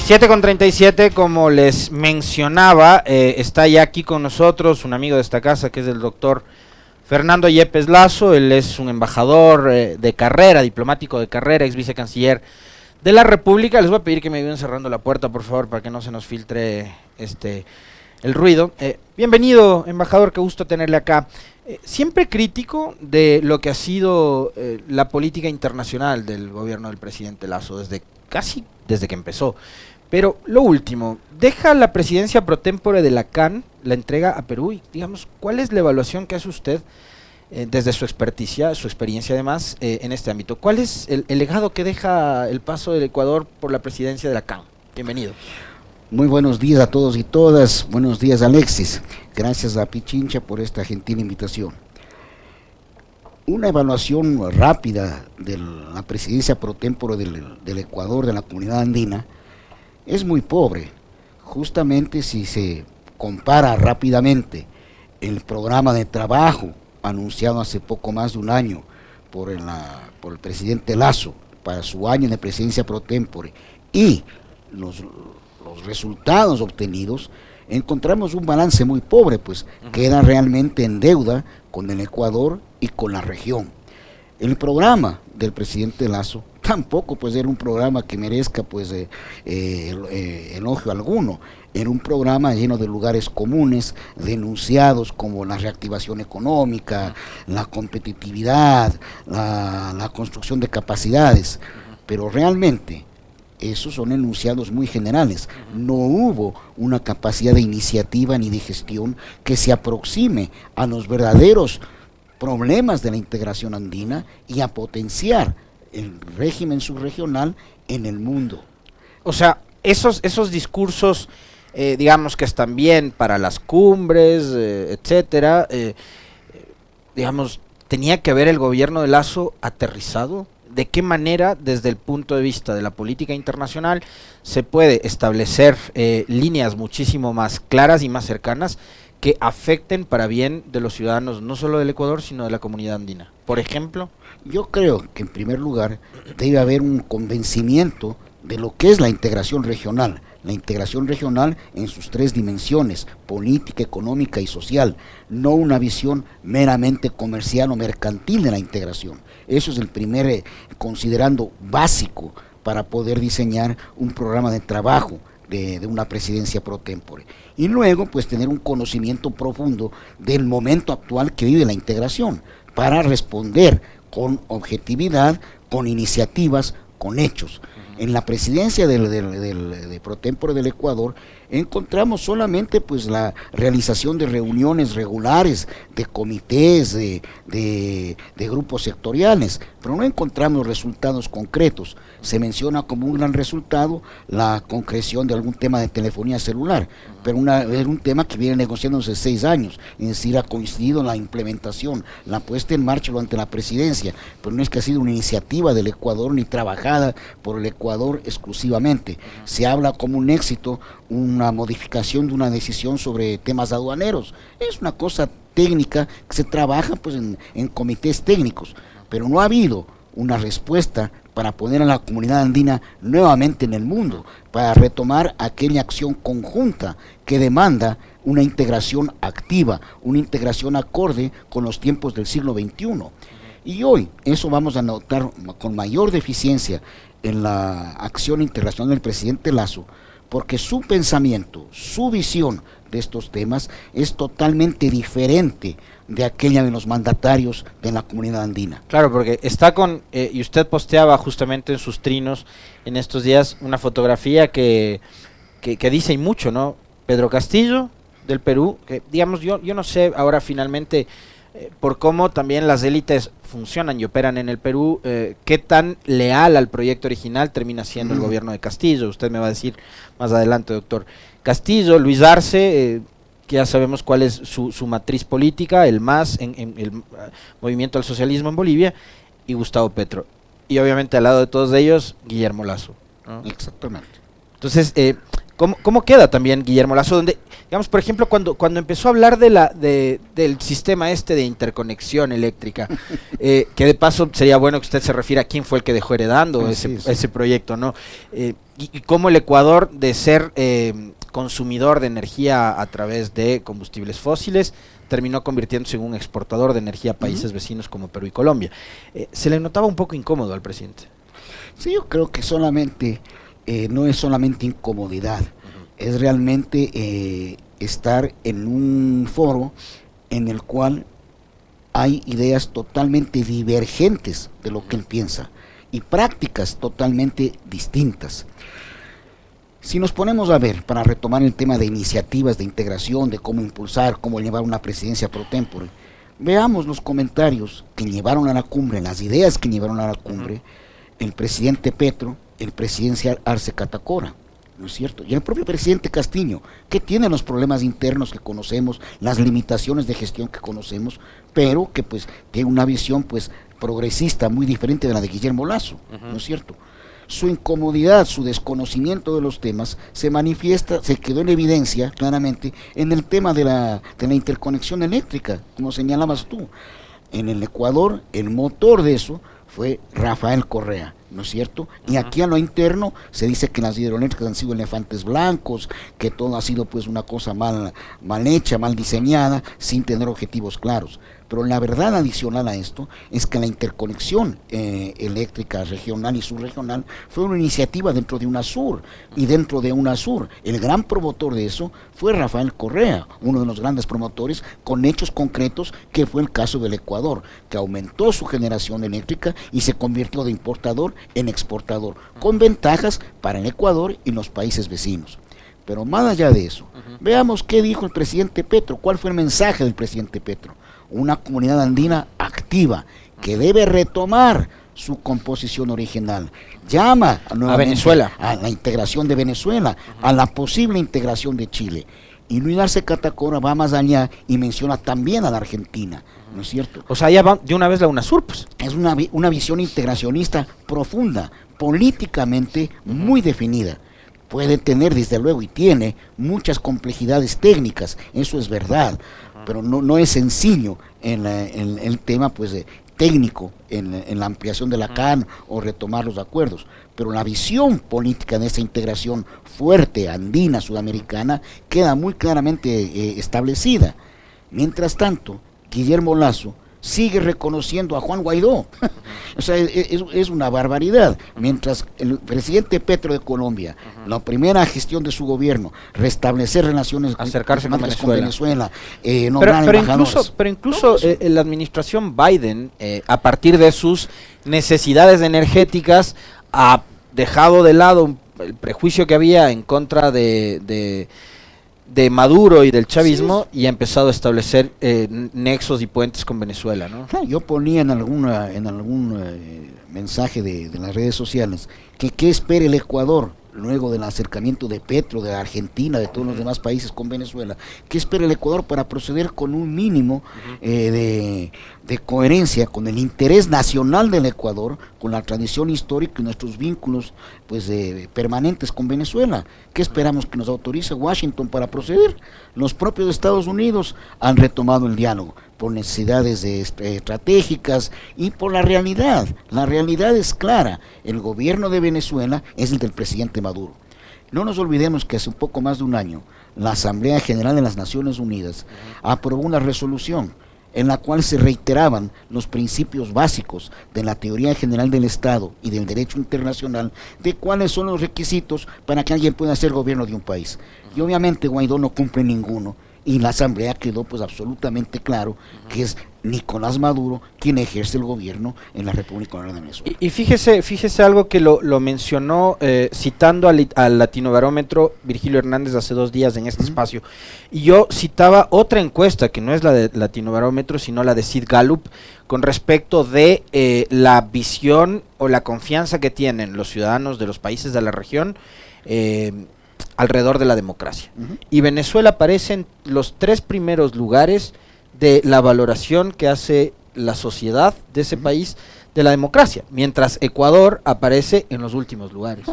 7:37, como les mencionaba, está ya aquí con nosotros un amigo de esta casa que es el doctor Fernando Yepes Lazo. Él es un embajador de carrera, diplomático de carrera, ex vicecanciller de la República. Les voy a pedir que me ayuden cerrando la puerta, por favor, para que no se nos filtre el ruido. Bienvenido, embajador, qué gusto tenerle acá. Siempre crítico de lo que ha sido la política internacional del gobierno del presidente Lazo, desde que empezó. Pero lo último, deja la presidencia pro tempore de la CAN, la entrega a Perú, y digamos, ¿cuál es la evaluación que hace usted desde su experticia, su experiencia además, en este ámbito? ¿Cuál es el legado que deja el paso del Ecuador por la presidencia de la CAN? Bienvenido. Muy buenos días a todos y todas. Buenos días, Alexis. Gracias a Pichincha por esta gentil invitación. Una evaluación rápida de la presidencia pro tempore del Ecuador, de la comunidad andina, es muy pobre. Justamente si se compara rápidamente el programa de trabajo anunciado hace poco más de un año por el presidente Lazo para su año de presidencia pro tempore y los resultados obtenidos, encontramos un balance muy pobre, pues queda realmente en deuda con el Ecuador y con la región. El programa del presidente Lazo tampoco pues era un programa que merezca pues elogio alguno. Era un programa lleno de lugares comunes, denunciados como la reactivación económica, la competitividad, la construcción de capacidades, pero realmente esos son enunciados muy generales. No hubo una capacidad de iniciativa ni de gestión que se aproxime a los verdaderos problemas de la integración andina y a potenciar el régimen subregional en el mundo. O sea, esos discursos, digamos que están bien para las cumbres, etcétera, digamos, ¿tenía que haber el gobierno de Lazo aterrizado? ¿De qué manera, desde el punto de vista de la política internacional, se puede establecer líneas muchísimo más claras y más cercanas que afecten para bien de los ciudadanos, no solo del Ecuador, sino de la comunidad andina? Por ejemplo, yo creo que en primer lugar debe haber un convencimiento de lo que es la integración regional en sus tres dimensiones, política, económica y social, no una visión meramente comercial o mercantil de la integración. Eso es el primer considerando básico para poder diseñar un programa de trabajo de una presidencia pro tempore. Y luego pues tener un conocimiento profundo del momento actual que vive la integración para responder con objetividad, con iniciativas, con hechos. En la presidencia de pro tempore del Ecuador encontramos solamente pues la realización de reuniones regulares, de comités, de grupos sectoriales, pero no encontramos resultados concretos. Se menciona como un gran resultado la concreción de algún tema de telefonía celular, pero es un tema que viene negociándose 6 años, es decir, ha coincidido la implementación, la puesta en marcha durante la presidencia, pero no es que ha sido una iniciativa del Ecuador ni trabajada por el Ecuador exclusivamente. Se habla como un éxito una modificación de una decisión sobre temas aduaneros. Es una cosa técnica que se trabaja pues en comités técnicos, pero no ha habido una respuesta para poner a la comunidad andina nuevamente en el mundo, para retomar aquella acción conjunta que demanda una integración activa, una integración acorde con los tiempos del siglo XXI. Y hoy eso vamos a notar con mayor deficiencia en la acción internacional del presidente Lazo, porque su pensamiento, su visión de estos temas es totalmente diferente de aquella de los mandatarios de la comunidad andina. Claro, porque está y usted posteaba justamente en sus trinos en estos días una fotografía que dice y mucho, ¿no? Pedro Castillo, del Perú, que digamos, yo no sé ahora finalmente, por cómo también las élites funcionan y operan en el Perú, qué tan leal al proyecto original termina siendo el gobierno de Castillo. Usted me va a decir más adelante, doctor. Castillo, Luis Arce, que ya sabemos cuál es su matriz política, el MAS, en el movimiento al socialismo en Bolivia, y Gustavo Petro. Y obviamente al lado de todos ellos, Guillermo Lazo, ¿no? Exactamente. Entonces, ¿cómo queda también Guillermo Lazo? Donde Digamos, por ejemplo, cuando empezó a hablar del sistema de interconexión eléctrica, que de paso sería bueno que usted se refiera a quién fue el que dejó heredando ese proyecto, ¿no? Y cómo el Ecuador, de ser consumidor de energía a través de combustibles fósiles, terminó convirtiéndose en un exportador de energía a países vecinos como Perú y Colombia. ¿Se le notaba un poco incómodo al presidente? Sí, yo creo que no es solamente incomodidad, es realmente estar en un foro en el cual hay ideas totalmente divergentes de lo que él piensa y prácticas totalmente distintas. Si nos ponemos a ver, para retomar el tema de iniciativas de integración, de cómo impulsar, cómo llevar una presidencia pro tempore, veamos los comentarios que llevaron a la cumbre, las ideas que llevaron a la cumbre, el presidente Petro, el presidente Arce Catacora, ¿no es cierto? Y el propio presidente Castillo, que tiene los problemas internos que conocemos, las limitaciones de gestión que conocemos, pero que pues tiene una visión pues progresista muy diferente de la de Guillermo Lasso, ¿no es cierto? Su incomodidad, su desconocimiento de los temas se manifiesta, se quedó en evidencia claramente en el tema de la interconexión eléctrica, como señalabas tú. En el Ecuador, el motor de eso fue Rafael Correa, ¿no es cierto? Y aquí a lo interno se dice que las hidroeléctricas han sido elefantes blancos, que todo ha sido pues una cosa mal hecha, mal diseñada, sin tener objetivos claros. Pero la verdad adicional a esto es que la interconexión eléctrica regional y subregional fue una iniciativa dentro de UNASUR, y dentro de UNASUR el gran promotor de eso fue Rafael Correa, uno de los grandes promotores con hechos concretos, que fue el caso del Ecuador, que aumentó su generación eléctrica y se convirtió de importador en exportador, con ventajas para el Ecuador y los países vecinos. Pero más allá de eso, veamos qué dijo el presidente Petro, cuál fue el mensaje del presidente Petro. Una comunidad andina activa que debe retomar su composición original. Llama a Venezuela, a la integración de Venezuela, a la posible integración de Chile. Y Luis Arce Catacora va más allá y menciona también a la Argentina, ¿no es cierto? O sea, ya va de una vez la UNASUR, pues. Es una visión integracionista profunda, políticamente muy definida. Puede tener, desde luego, y tiene muchas complejidades técnicas, eso es verdad, pero no es sencillo en el tema pues técnico, en la ampliación de la CAN o retomar los acuerdos. Pero la visión política de esa integración fuerte, andina, sudamericana, queda muy claramente establecida. Mientras tanto, Guillermo Lasso sigue reconociendo a Juan Guaidó. O sea, es una barbaridad. Mientras el presidente Petro de Colombia, la primera gestión de su gobierno, restablecer relaciones, acercarse con Venezuela, nombrar embajadores. Pero incluso la administración Biden, a partir de sus necesidades energéticas, ha dejado de lado el prejuicio que había en contra de Maduro y del chavismo, y ha empezado a establecer nexos y puentes con Venezuela, ¿no? Yo ponía en algún mensaje de las redes sociales que qué espera el Ecuador luego del acercamiento de Petro, de Argentina, de todos los demás países con Venezuela. ¿Qué espera el Ecuador para proceder con un mínimo de coherencia con el interés nacional del Ecuador, con la tradición histórica y nuestros vínculos pues permanentes con Venezuela? ¿Qué esperamos que nos autorice Washington para proceder? Los propios Estados Unidos han retomado el diálogo por necesidades estratégicas y por la realidad. La realidad es clara, el gobierno de Venezuela es el del presidente Maduro. No nos olvidemos que hace un poco más de un año la Asamblea General de las Naciones Unidas aprobó una resolución en la cual se reiteraban los principios básicos de la teoría general del Estado y del derecho internacional, de cuáles son los requisitos para que alguien pueda ser gobierno de un país. Y obviamente Guaidó no cumple ninguno, y la Asamblea quedó pues absolutamente claro que es Nicolás Maduro quien ejerce el gobierno en la República Unificada de Venezuela. Y fíjese algo que lo mencionó citando al Latinobarómetro Virgilio Hernández hace 2 días en este espacio, y yo citaba otra encuesta que no es la de Latinobarómetro sino la de Sid Gallup, con respecto de la visión o la confianza que tienen los ciudadanos de los países de la región alrededor de la democracia. Y Venezuela aparece en los 3 primeros lugares de la valoración que hace la sociedad de ese país de la democracia, mientras Ecuador aparece en los últimos lugares.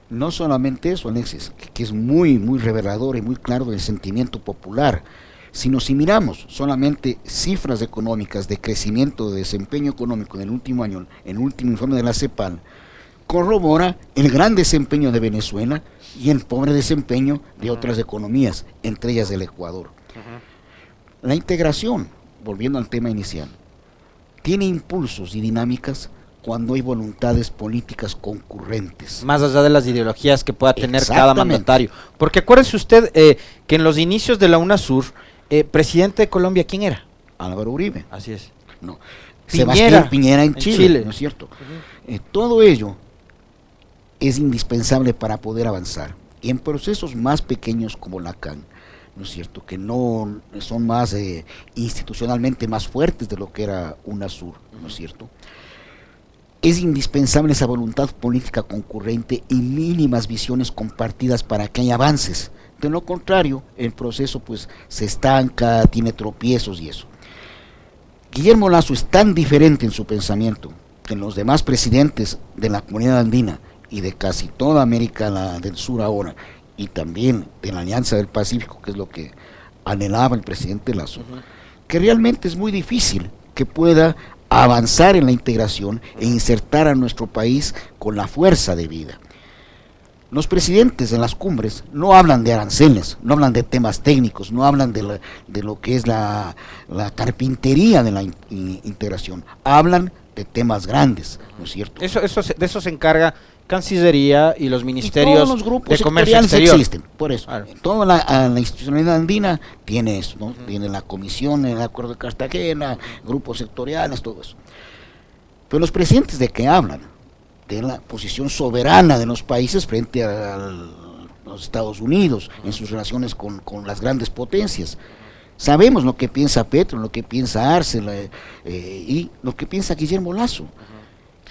No solamente eso, Alexis, que es muy, muy revelador y muy claro del sentimiento popular, sino si miramos solamente cifras económicas de crecimiento, de desempeño económico en el último año, en el último informe de la CEPAL, corrobora el gran desempeño de Venezuela y el pobre desempeño de otras economías, entre ellas el Ecuador. La integración, volviendo al tema inicial, tiene impulsos y dinámicas cuando hay voluntades políticas concurrentes. Más allá de las ideologías que pueda tener cada mandatario. Porque acuérdese usted que en los inicios de la UNASUR, presidente de Colombia, ¿quién era? Álvaro Uribe. Así es. No. Sebastián Piñera en Chile, ¿no es cierto? Todo ello es indispensable para poder avanzar. Y en procesos más pequeños como la CAN, ¿no es cierto?, que no son más institucionalmente más fuertes de lo que era UNASUR, ¿no es cierto?, es indispensable esa voluntad política concurrente y mínimas visiones compartidas para que haya avances. De lo contrario, el proceso pues se estanca, tiene tropiezos y eso. Guillermo Lasso es tan diferente en su pensamiento que en los demás presidentes de la comunidad andina y de casi toda América del Sur ahora, y también de la Alianza del Pacífico, que es lo que anhelaba el presidente Lasso, que realmente es muy difícil que pueda avanzar en la integración e insertar a nuestro país con la fuerza de vida. Los presidentes en las cumbres no hablan de aranceles, no hablan de temas técnicos, no hablan de lo que es la carpintería de la integración, hablan de temas grandes, ¿no es cierto? De eso se encarga Cancillería y los ministerios y todos los grupos de comercio exterior. Existen, por eso. Claro. Toda la institucionalidad andina tiene eso, ¿no? Tiene la comisión, el acuerdo de Cartagena, grupos sectoriales, todo eso. Pero los presidentes de qué hablan? De la posición soberana de los países frente a los Estados Unidos en sus relaciones con las grandes potencias. Sabemos lo que piensa Petro, lo que piensa Arce y lo que piensa Guillermo Lasso.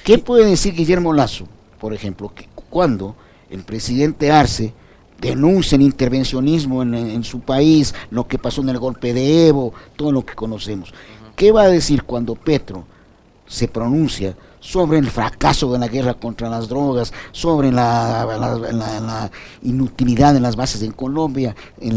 ¿Qué puede decir Guillermo Lasso? Por ejemplo, que cuando el presidente Arce denuncia el intervencionismo en su país, lo que pasó en el golpe de Evo, todo lo que conocemos. ¿Qué va a decir cuando Petro se pronuncia sobre el fracaso de la guerra contra las drogas, sobre la inutilidad de las bases en Colombia,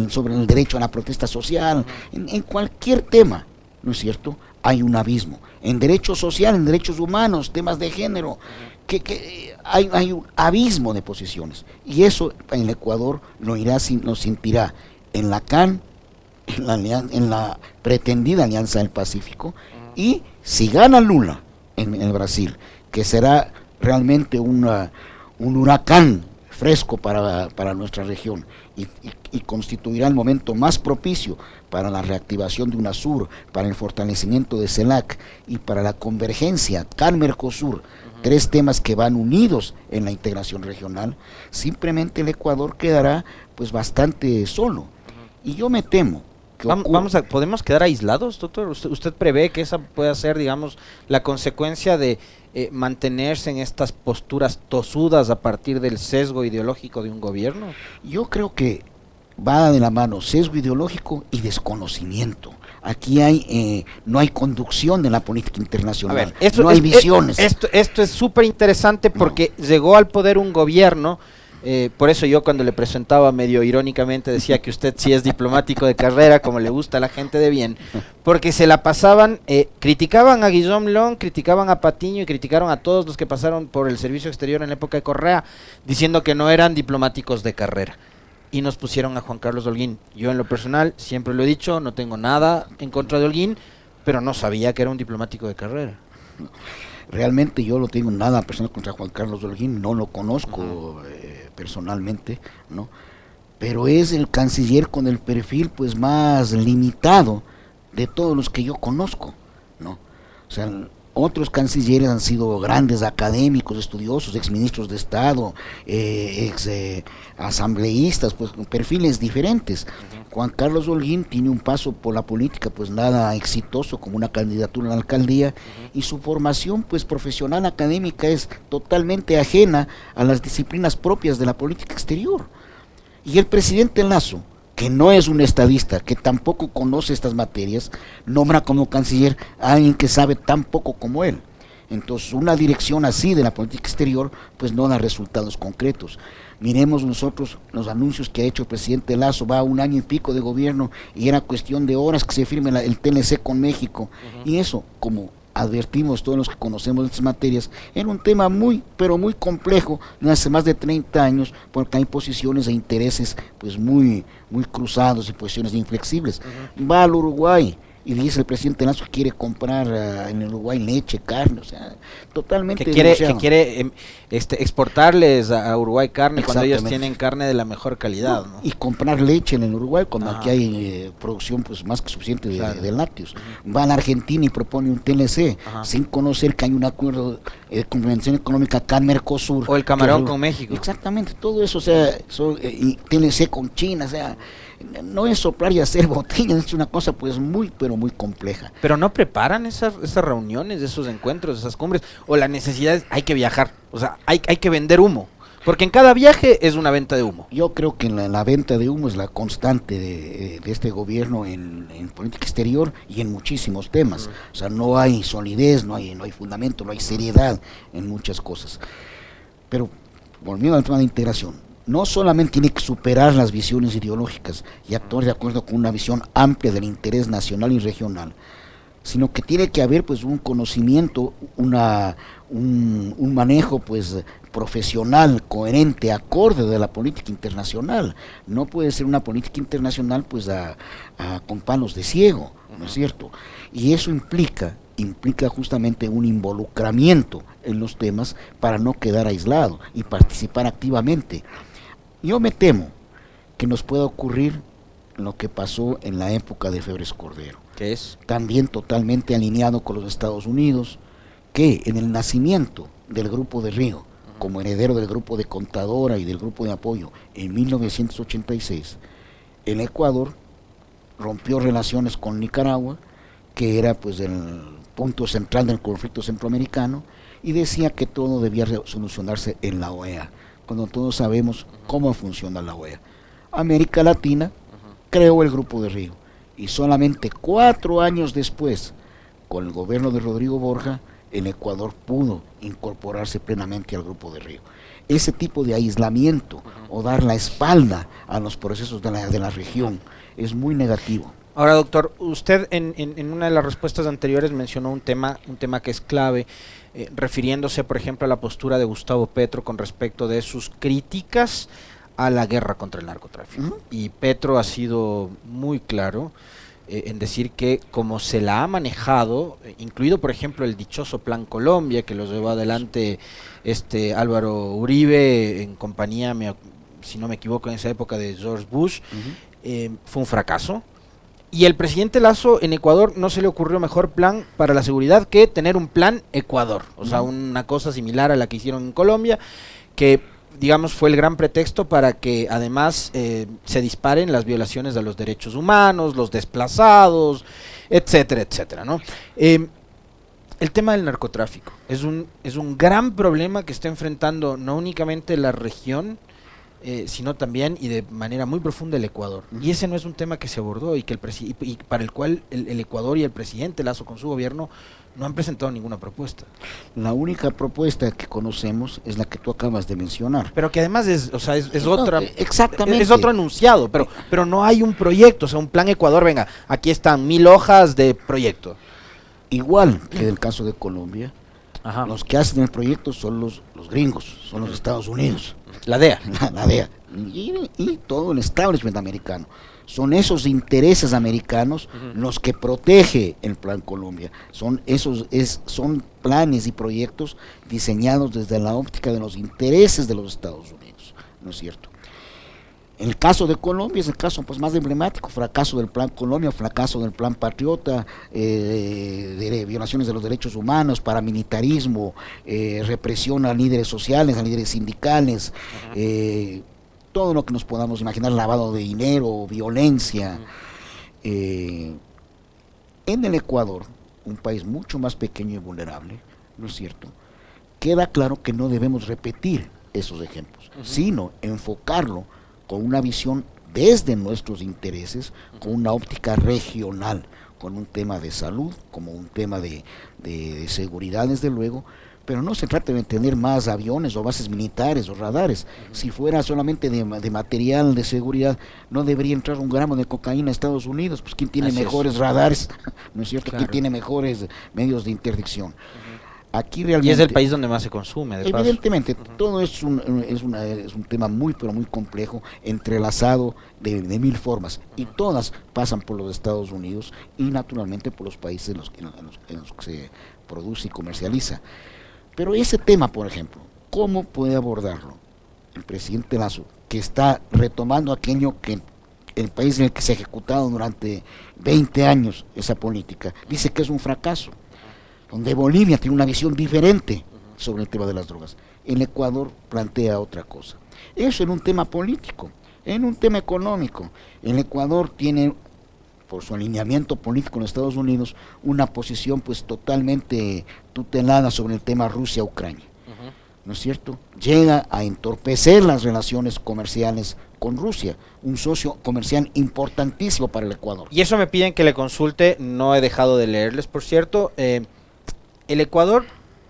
sobre el derecho a la protesta social, en cualquier tema, ¿no es cierto? Hay un abismo. En derecho social, en derechos humanos, temas de género, que hay un abismo de posiciones. Y eso en el Ecuador lo sentirá en la CAN, en la pretendida Alianza del Pacífico, y si gana Lula en el Brasil, que será realmente un huracán fresco para nuestra región y constituirá el momento más propicio para la reactivación de UNASUR, para el fortalecimiento de CELAC y para la convergencia CAN-Mercosur, tres temas que van unidos en la integración regional. Simplemente el Ecuador quedará pues bastante solo. Y yo me temo ¿podemos quedar aislados, doctor? ¿Usted prevé que esa pueda ser, digamos, la consecuencia de mantenerse en estas posturas tosudas a partir del sesgo ideológico de un gobierno? Yo creo que va de la mano sesgo ideológico y desconocimiento. Aquí no hay conducción de la política internacional, no hay visiones. Esto es súper interesante porque llegó al poder un gobierno. Por eso yo cuando le presentaba medio irónicamente decía que usted sí es diplomático de carrera, como le gusta a la gente de bien, porque se la pasaban, criticaban a Guillaume Long, criticaban a Patiño y criticaron a todos los que pasaron por el servicio exterior en la época de Correa, diciendo que no eran diplomáticos de carrera. Y nos pusieron a Juan Carlos Holguín. Yo en lo personal, siempre lo he dicho, no tengo nada en contra de Holguín, pero no sabía que era un diplomático de carrera. Realmente yo no tengo nada personal contra Juan Carlos Holguín, no lo conozco personalmente, ¿no? Pero es el canciller con el perfil pues más limitado de todos los que yo conozco, ¿no? O sea, otros cancilleres han sido grandes académicos, estudiosos, exministros de Estado, asambleístas, pues con perfiles diferentes. Juan Carlos Holguín tiene un paso por la política pues nada exitoso, como una candidatura a la alcaldía, y su formación pues profesional académica es totalmente ajena a las disciplinas propias de la política exterior. Y el presidente Lasso, que no es un estadista, que tampoco conoce estas materias, nombra como canciller a alguien que sabe tan poco como él. Entonces, una dirección así de la política exterior, pues no da resultados concretos. Miremos nosotros los anuncios que ha hecho el presidente Lasso, va a 1 año y pico de gobierno y era cuestión de horas que se firme el TLC con México. Y eso, como advertimos todos los que conocemos estas materias, era un tema muy, pero muy complejo de hace más de 30 años, porque hay posiciones e intereses pues muy cruzados y posiciones inflexibles. Va al Uruguay y dice el presidente Lasso que quiere comprar en el Uruguay leche, carne, o sea, totalmente que quiere exportarles a Uruguay carne cuando ellos tienen carne de la mejor calidad, ¿no? Y comprar leche en el Uruguay cuando aquí hay producción pues más que suficiente de lácteos. Va a la Argentina y propone un TLC sin conocer que hay un acuerdo de convención económica acá en Mercosur, o el camarón con México. Exactamente, todo eso, o sea, y TLC con China, o sea, no es soplar y hacer botellas, es una cosa pues muy, pero muy compleja. Pero no preparan esas reuniones, esos encuentros, esas cumbres, o la necesidad es, hay que viajar, o sea, hay que vender humo, porque en cada viaje es una venta de humo. Yo creo que la venta de humo es la constante de este gobierno en política exterior y en muchísimos temas. O sea, no hay solidez, no hay fundamento, no hay seriedad en muchas cosas. Pero, volviendo al tema de integración, no solamente tiene que superar las visiones ideológicas y actuar de acuerdo con una visión amplia del interés nacional y regional, sino que tiene que haber pues un conocimiento, un manejo pues profesional, coherente, acorde de la política internacional. No puede ser una política internacional pues con palos de ciego, ¿no es cierto? Y eso implica justamente un involucramiento en los temas para no quedar aislado y participar activamente. Yo me temo que nos pueda ocurrir lo que pasó en la época de Febres Cordero. ¿Qué es? También totalmente alineado con los Estados Unidos, que en el nacimiento del Grupo de Río, como heredero del Grupo de Contadora y del Grupo de Apoyo en 1986, el Ecuador rompió relaciones con Nicaragua, que era pues el punto central del conflicto centroamericano, y decía que todo debía solucionarse en la OEA, cuando todos sabemos cómo funciona la OEA. América Latina creó el Grupo de Río, y solamente 4 años después, con el gobierno de Rodrigo Borja, el Ecuador pudo incorporarse plenamente al Grupo de Río. Ese tipo de aislamiento o dar la espalda a los procesos de la región es muy negativo. Ahora, doctor, usted en una de las respuestas anteriores mencionó un tema que es clave, refiriéndose, por ejemplo, a la postura de Gustavo Petro con respecto de sus críticas a la guerra contra el narcotráfico. Y Petro ha sido muy claro en decir que como se la ha manejado, incluido, por ejemplo, el dichoso Plan Colombia, que lo llevó adelante Álvaro Uribe en compañía, si no me equivoco, en esa época de George Bush, fue un fracaso. Y el presidente Lasso en Ecuador no se le ocurrió mejor plan para la seguridad que tener un plan Ecuador, o sea, una cosa similar a la que hicieron en Colombia, que digamos fue el gran pretexto para que además se disparen las violaciones de los derechos humanos, los desplazados, etcétera, etcétera, ¿no? El tema del narcotráfico es un gran problema que está enfrentando no únicamente la región, sino también y de manera muy profunda el Ecuador. Y ese no es un tema que se abordó y que y para el cual el Ecuador y el presidente Lasso con su gobierno no han presentado ninguna propuesta. La única propuesta que conocemos es la que tú acabas de mencionar. Pero que además es otra. Exactamente. Es otro enunciado, pero no hay un proyecto, o sea, un plan Ecuador, venga, aquí están 1000 hojas de proyecto. Igual que el caso de Colombia, Ajá. Los que hacen el proyecto son los gringos, son los Estados Unidos. La DEA. La DEA. Y todo el establishment americano. Son esos intereses americanos los que protege el Plan Colombia. Son planes y proyectos diseñados desde la óptica de los intereses de los Estados Unidos, ¿no es cierto? El caso de Colombia es el caso pues más emblemático, fracaso del Plan Colombia, fracaso del Plan Patriota, de violaciones de los derechos humanos, paramilitarismo, represión a líderes sociales, a líderes sindicales, todo lo que nos podamos imaginar, lavado de dinero, violencia. En el Ecuador, un país mucho más pequeño y vulnerable, ¿no es cierto?, queda claro que no debemos repetir esos ejemplos, sino enfocarlo con una visión desde nuestros intereses, con una óptica regional, con un tema de salud, como un tema de seguridad, desde luego, pero no se trata de tener más aviones o bases militares o radares. Si fuera solamente de material de seguridad, no debería entrar un gramo de cocaína a Estados Unidos. Pues ¿quién tiene mejores radares? ¿No es cierto? Claro. ¿Quién tiene mejores medios de interdicción? Aquí Y realmente, es el país donde más se consume, de paso. evidentemente, todo es un tema muy, pero muy complejo, entrelazado de mil formas, y todas pasan por los Estados Unidos y naturalmente por los países en los que se produce y comercializa. Pero ese tema, por ejemplo, ¿cómo puede abordarlo el presidente Lasso, que está retomando aquello que el país en el que se ha ejecutado durante 20 años esa política? Dice que es un fracaso, donde Bolivia tiene una visión diferente sobre el tema de las drogas. El Ecuador plantea otra cosa. Eso en un tema político. En un tema económico, el Ecuador tiene, por su alineamiento político en Estados Unidos, una posición pues totalmente tutelada sobre el tema Rusia-Ucrania, ¿no es cierto? Llega a entorpecer las relaciones comerciales con Rusia, un socio comercial importantísimo para el Ecuador. Y eso me piden que le consulte, no he dejado de leerles, por cierto. El Ecuador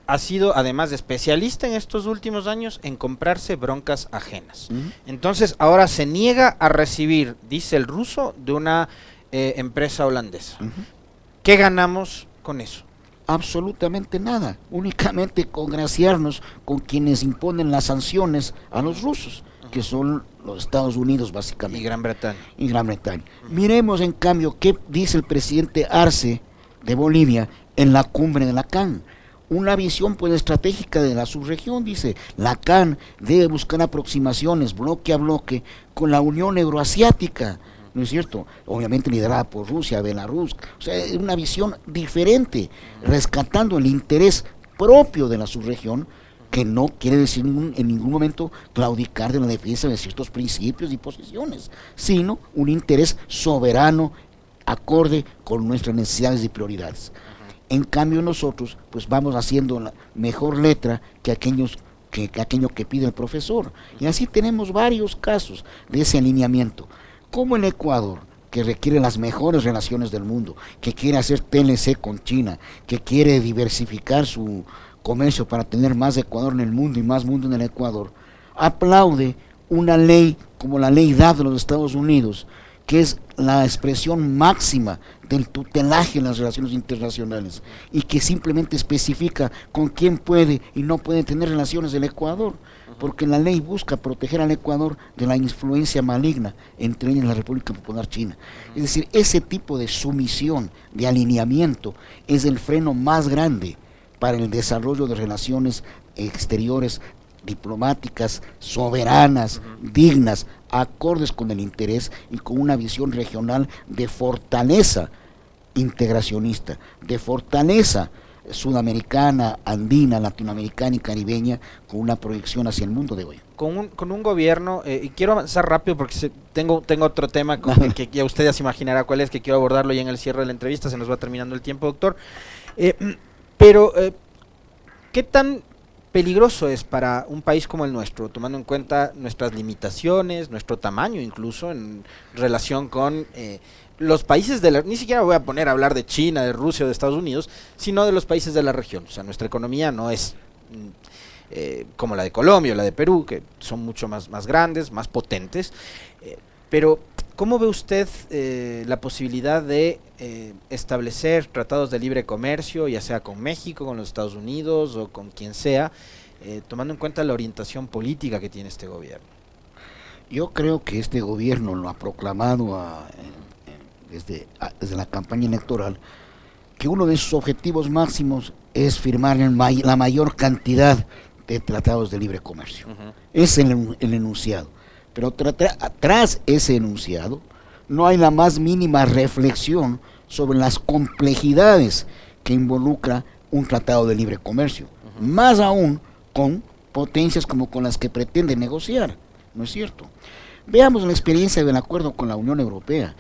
ha sido, además de especialista en estos últimos años, en comprarse broncas ajenas. Entonces, ahora se niega a recibir diésel ruso de una empresa holandesa. ¿Qué ganamos con eso? Absolutamente nada, únicamente congraciarnos con quienes imponen las sanciones a los rusos, que son los Estados Unidos básicamente. Y Gran Bretaña. Y Gran Bretaña. Miremos en cambio qué dice el presidente Arce de Bolivia en la cumbre de la CAN. Una visión pues estratégica de la subregión, dice, la CAN debe buscar aproximaciones bloque a bloque con la Unión Euroasiática, ¿no es cierto? Obviamente liderada por Rusia, Belarus, o sea, es una visión diferente, rescatando el interés propio de la subregión, que no quiere decir en ningún momento claudicar de la defensa de ciertos principios y posiciones, sino un interés soberano, acorde con nuestras necesidades y prioridades. En cambio nosotros pues vamos haciendo la mejor letra que aquello que pide el profesor, y así tenemos varios casos de ese alineamiento. Como el Ecuador, que requiere las mejores relaciones del mundo, que quiere hacer TLC con China, que quiere diversificar su comercio para tener más Ecuador en el mundo y más mundo en el Ecuador, aplaude una ley como la ley DAF de los Estados Unidos, que es la expresión máxima del tutelaje en las relaciones internacionales, y que simplemente especifica con quién puede y no puede tener relaciones el Ecuador, porque la ley busca proteger al Ecuador de la influencia maligna, entre ellas la República Popular China. Es decir, ese tipo de sumisión, de alineamiento, es el freno más grande para el desarrollo de relaciones exteriores diplomáticas, soberanas, dignas, acordes con el interés y con una visión regional de fortaleza integracionista, de fortaleza sudamericana, andina, latinoamericana y caribeña, con una proyección hacia el mundo de hoy. Con un gobierno, y quiero avanzar rápido porque tengo otro tema que ya usted ya se imaginará cuál es, que quiero abordarlo ya en el cierre de la entrevista, se nos va terminando el tiempo, doctor. Pero, ¿qué tan peligroso es para un país como el nuestro, tomando en cuenta nuestras limitaciones, nuestro tamaño incluso, en relación con los países ni siquiera voy a poner a hablar de China, de Rusia o de Estados Unidos, sino de los países de la región? O sea, nuestra economía no es como la de Colombia o la de Perú, que son mucho más grandes, más potentes, pero ¿cómo ve usted la posibilidad de establecer tratados de libre comercio, ya sea con México, con los Estados Unidos o con quien sea, tomando en cuenta la orientación política que tiene este gobierno? Yo creo que este gobierno lo ha proclamado desde la campaña electoral, que uno de sus objetivos máximos es firmar la mayor cantidad de tratados de libre comercio. Es el enunciado. Pero tras ese enunciado no hay la más mínima reflexión sobre las complejidades que involucra un tratado de libre comercio, más aún con potencias como con las que pretende negociar, ¿no es cierto? Veamos la experiencia del acuerdo con la Unión Europea,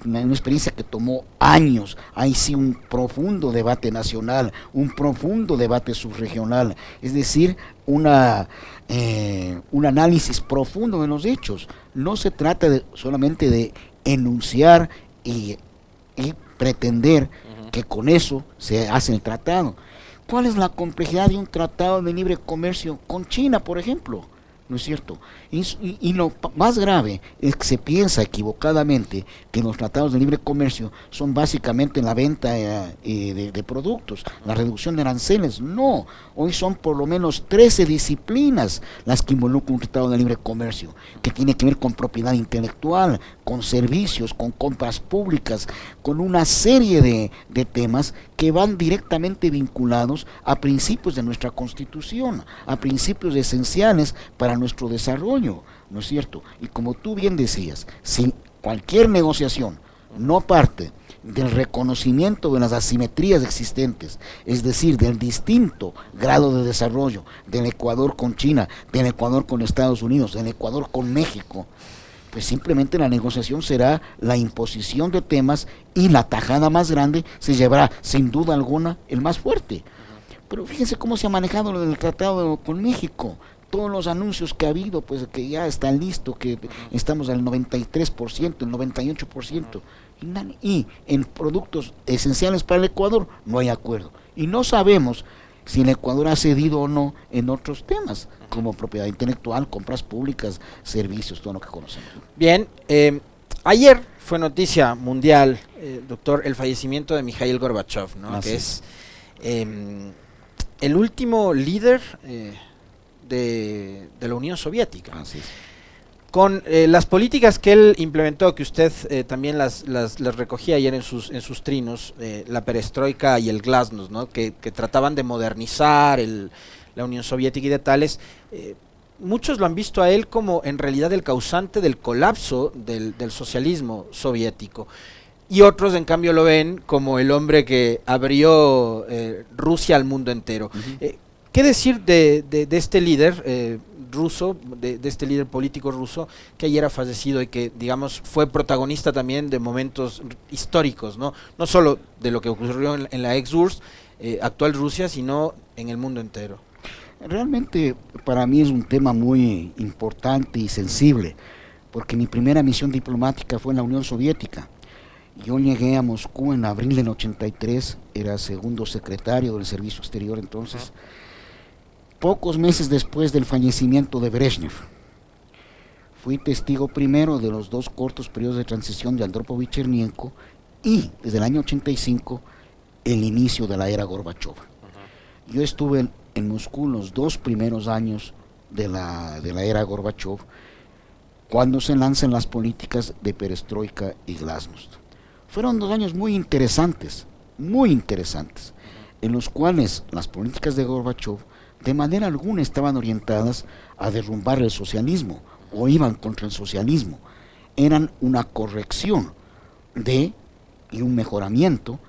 una experiencia que tomó años. Hay sí un profundo debate nacional, un profundo debate subregional, es decir, un análisis profundo de los hechos. No se trata solamente de enunciar y pretender que con eso se hace el tratado. ¿Cuál es la complejidad de un tratado de libre comercio con China, por ejemplo? ¿No es cierto? Y lo más grave es que se piensa equivocadamente que los tratados de libre comercio son básicamente la venta de productos, la reducción de aranceles. No, hoy son por lo menos 13 disciplinas las que involucran un tratado de libre comercio, que tiene que ver con propiedad intelectual, con servicios, con compras públicas, con una serie de temas que van directamente vinculados a principios de nuestra Constitución, a principios esenciales para nuestro desarrollo, ¿no es cierto? Y como tú bien decías, si cualquier negociación no parte del reconocimiento de las asimetrías existentes, es decir, del distinto grado de desarrollo del Ecuador con China, del Ecuador con Estados Unidos, del Ecuador con México, pues simplemente la negociación será la imposición de temas y la tajada más grande se llevará sin duda alguna el más fuerte. Pero fíjense cómo se ha manejado lo del tratado con México. Todos los anuncios que ha habido, pues que ya está listo, que estamos al 93%, el 98%, y en productos esenciales para el Ecuador no hay acuerdo. Y no sabemos si el Ecuador ha cedido o no en otros temas, como propiedad intelectual, compras públicas, servicios, todo lo que conocemos. Bien, ayer fue noticia mundial, doctor, el fallecimiento de Mikhail Gorbachev, ¿no? Que es el último líder de la Unión Soviética. Así es. Con las políticas que él implementó, que usted también las recogía ayer en sus trinos, la perestroika y el glasnost, ¿no? que trataban de modernizar la Unión Soviética y de tales, muchos lo han visto a él como en realidad el causante del colapso del socialismo soviético. Y otros, en cambio, lo ven como el hombre que abrió Rusia al mundo entero. ¿Qué decir de este líder ruso, de este líder político ruso que ayer ha fallecido y que, digamos, fue protagonista también de momentos históricos, no solo de lo que ocurrió en la ex-URSS, actual Rusia, sino en el mundo entero? Realmente para mí es un tema muy importante y sensible, porque mi primera misión diplomática fue en la Unión Soviética. Yo llegué a Moscú en abril del 83, era segundo secretario del Servicio Exterior entonces, pocos meses después del fallecimiento de Brezhnev. Fui testigo primero de los dos cortos periodos de transición de Andropovich y Chernenko y desde el año 85 el inicio de la era Gorbachev. Yo estuve en Moscú los dos primeros años de la era Gorbachev, cuando se lanzan las políticas de perestroika y glasnost. Fueron 2 años muy interesantes, en los cuales las políticas de Gorbachev de manera alguna estaban orientadas a derrumbar el socialismo o iban contra el socialismo. Eran una corrección y un mejoramiento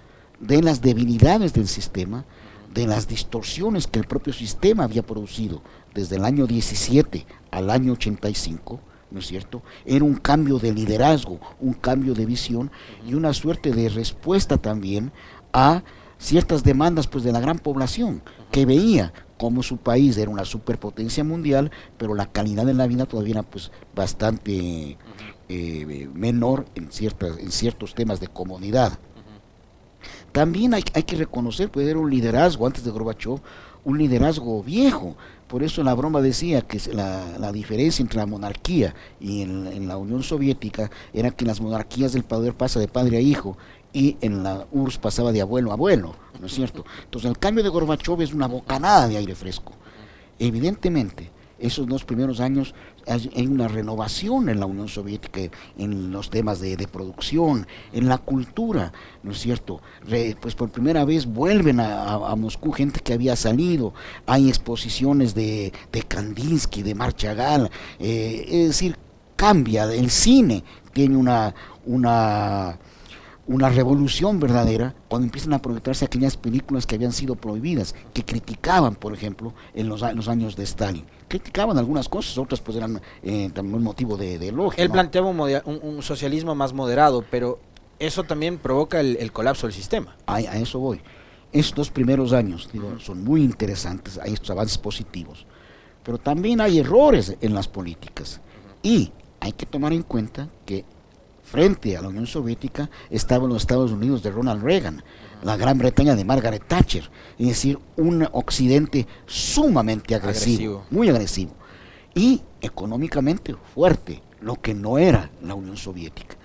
de las debilidades del sistema, de las distorsiones que el propio sistema había producido desde el año 17 al año 85, ¿no es cierto? Era un cambio de liderazgo, un cambio de visión y una suerte de respuesta también a ciertas demandas pues de la gran población que veía como su país era una superpotencia mundial, pero la calidad de la vida todavía era pues bastante menor en ciertos temas de comodidad. También hay que reconocer, pues era un liderazgo antes de Gorbachev, un liderazgo viejo. Por eso la broma decía que la diferencia entre la monarquía y en la Unión Soviética era que en las monarquías el poder pasa de padre a hijo y en la URSS pasaba de abuelo a abuelo, ¿no es cierto? Entonces el cambio de Gorbachev es una bocanada de aire fresco. Evidentemente, esos 2 primeros años hay una renovación en la Unión Soviética, en los temas de producción, en la cultura, ¿no es cierto? Pues por primera vez vuelven a Moscú gente que había salido, hay exposiciones de Kandinsky, de Marc Chagall, es decir, cambia, el cine tiene una revolución verdadera cuando empiezan a proyectarse aquellas películas que habían sido prohibidas, que criticaban, por ejemplo, en los años de Stalin. Criticaban algunas cosas, otras pues eran también un motivo de elogio. Él ¿no? planteaba un socialismo más moderado, pero eso también provoca el colapso del sistema. A eso voy. Estos 2 primeros años son muy interesantes, hay estos avances positivos, pero también hay errores en las políticas y hay que tomar en cuenta que frente a la Unión Soviética estaban los Estados Unidos de Ronald Reagan, la Gran Bretaña de Margaret Thatcher, es decir, un occidente sumamente agresivo, muy agresivo, y económicamente fuerte, lo que no era la Unión Soviética.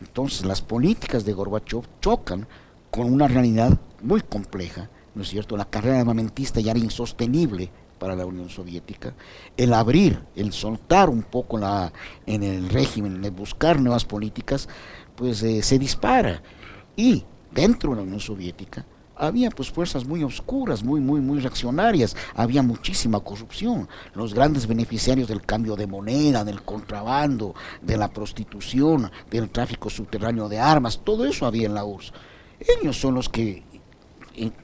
Entonces las políticas de Gorbachev chocan con una realidad muy compleja, ¿no es cierto? La carrera armamentista ya era insostenible para la Unión Soviética, el abrir, el soltar un poco en el régimen, el buscar nuevas políticas, pues se dispara. Y dentro de la Unión Soviética había pues fuerzas muy oscuras, muy reaccionarias, había muchísima corrupción, los grandes beneficiarios del cambio de moneda, del contrabando, de la prostitución, del tráfico subterráneo de armas, todo eso había en la URSS. Ellos son los que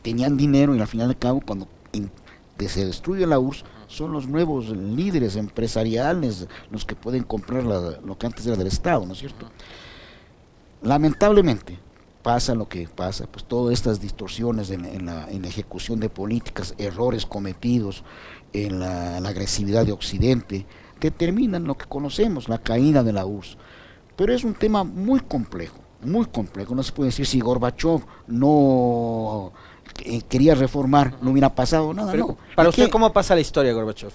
tenían dinero y al final de cabo cuando se destruye la URSS, son los nuevos líderes empresariales los que pueden comprar lo que antes era del Estado, ¿no es cierto? Lamentablemente pasa lo que pasa, pues todas estas distorsiones en la ejecución de políticas, errores cometidos en la agresividad de Occidente, determinan lo que conocemos, la caída de la URSS. Pero es un tema muy complejo, no se puede decir si Gorbachev no quería reformar, no hubiera pasado nada. Pero, no. Para usted, ¿cómo pasa la historia de Gorbachev?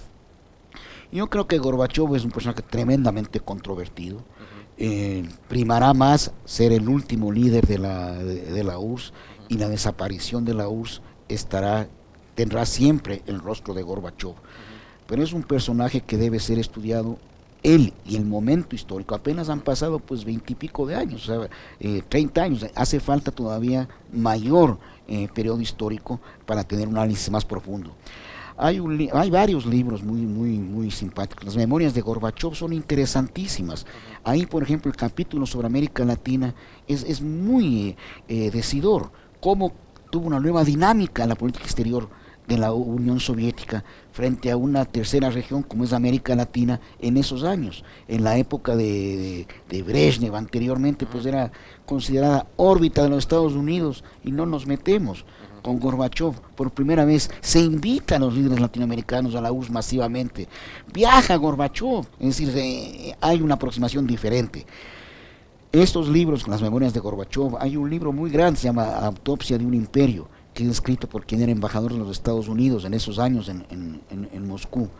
Yo creo que Gorbachev es un personaje tremendamente controvertido. Primará más ser el último líder de la URSS, y la desaparición de la URSS tendrá siempre el rostro de Gorbachev. Pero es un personaje que debe ser estudiado él y el momento histórico. Apenas han pasado pues 20 y pico de años, o sea, 30 años, hace falta todavía mayor periodo histórico para tener un análisis más profundo. Hay varios libros muy simpáticos. Las memorias de Gorbachev son interesantísimas. Ahí, por ejemplo, el capítulo sobre América Latina es muy decidor. Cómo tuvo una nueva dinámica en la política exterior de la Unión Soviética frente a una tercera región como es América Latina en esos años. En la época de Brezhnev anteriormente, pues era considerada órbita de los Estados Unidos y no nos metemos. Con Gorbachev, por primera vez, se invita a los líderes latinoamericanos a la URSS masivamente. Viaja Gorbachev, es decir, hay una aproximación diferente. Estos libros, las memorias de Gorbachev, hay un libro muy grande, se llama Autopsia de un imperio, que es escrito por quien era embajador de los Estados Unidos en esos años en Moscú,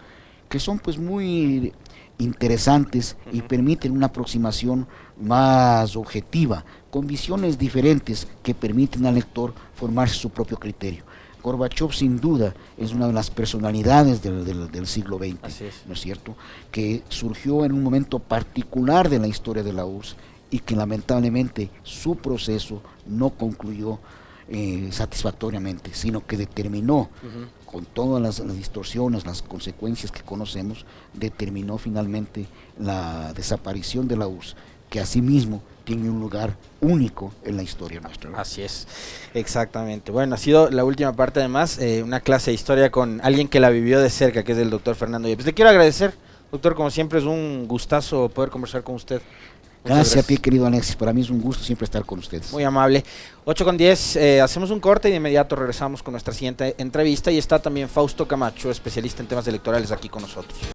que son pues muy interesantes y permiten una aproximación más objetiva, con visiones diferentes que permiten al lector formarse su propio criterio. Gorbachev sin duda es una de las personalidades del siglo XX, ¿no es cierto?, que surgió en un momento particular de la historia de la URSS y que lamentablemente su proceso no concluyó satisfactoriamente, sino que determinó, con todas las distorsiones, las consecuencias que conocemos, determinó finalmente la desaparición de la URSS, que asimismo tiene un lugar único en la historia nuestra, ¿no? Así es, exactamente. Bueno, ha sido la última parte además, una clase de historia con alguien que la vivió de cerca, que es el doctor Fernando Yepes. Le quiero agradecer, doctor, como siempre es un gustazo poder conversar con usted. Gracias a ti, querido Alexis, para mí es un gusto siempre estar con ustedes. Muy amable. 8:10, hacemos un corte y de inmediato regresamos con nuestra siguiente entrevista, y está también Fausto Camacho, especialista en temas electorales, aquí con nosotros.